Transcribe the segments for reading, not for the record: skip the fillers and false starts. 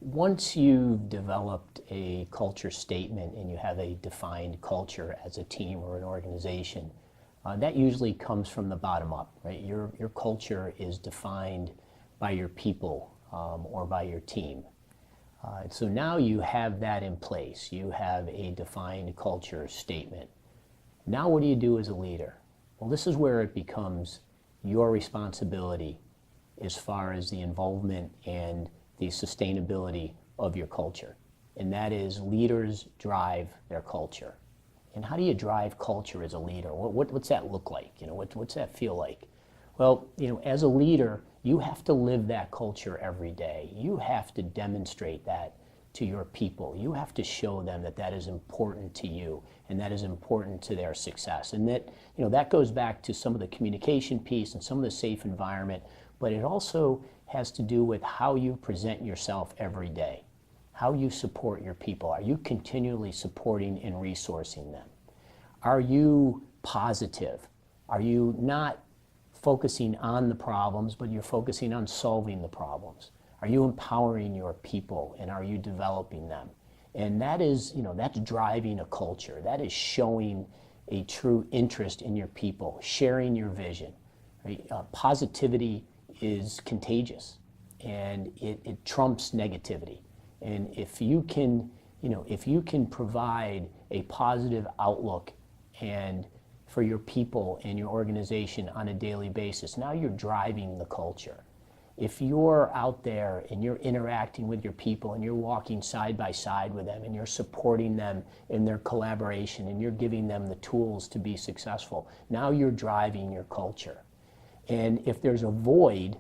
Once you've developed a culture statement and you have a defined culture as a team or an organization, that usually comes from the bottom up, right? Your culture is defined by your people or by your team. So now you have that in place. You have a defined culture statement. Now what do you do as a leader? Well, this is where it becomes your responsibility as far as the involvement and the sustainability of your culture. And that is, leaders drive their culture. And how do you drive culture as a leader? What's that look like? What's that feel like? Well, as a leader, you have to live that culture every day. You have to demonstrate that to your people. You have to show them that that is important to you and that is important to their success. And that goes back to some of the communication piece and some of the safe environment, but it also has to do with how you present yourself every day, how you support your people. Are you continually supporting and resourcing them? Are you positive? Are you not focusing on the problems, but you're focusing on solving the problems? Are you empowering your people, and are you developing them? And that is, that's driving a culture. That is showing a true interest in your people, sharing your vision. Right? Positivity is contagious, and it trumps negativity. And if you can provide a positive outlook and for your people and your organization on a daily basis, now you're driving the culture. If you're out there and you're interacting with your people and you're walking side by side with them and you're supporting them in their collaboration and you're giving them the tools to be successful, now you're driving your culture. And if there's a void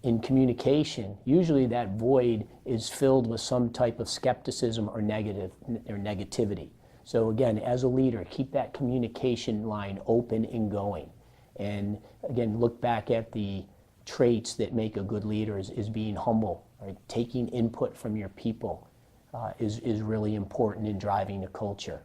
in communication, usually that void is filled with some type of skepticism or negativity. So again, as a leader, keep that communication line open and going. And again, look back at the traits that make a good leader is being humble, right? Taking input from your people is really important in driving a culture.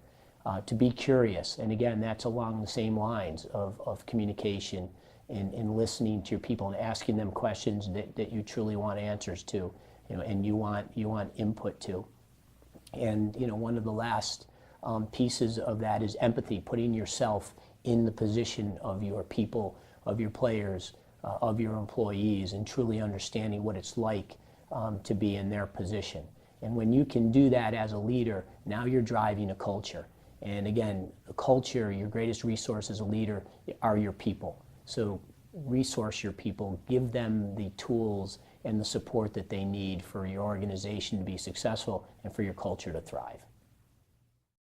To be curious, and again, that's along the same lines of communication and listening to your people and asking them questions that you truly want answers to, and you want input to. And one of the last pieces of that is empathy, putting yourself in the position of your people, of your players, of your employees, and truly understanding what it's like to be in their position. And when you can do that as a leader, now you're driving a culture. And again, a culture, your greatest resource as a leader are your people. So resource your people, give them the tools and the support that they need for your organization to be successful and for your culture to thrive.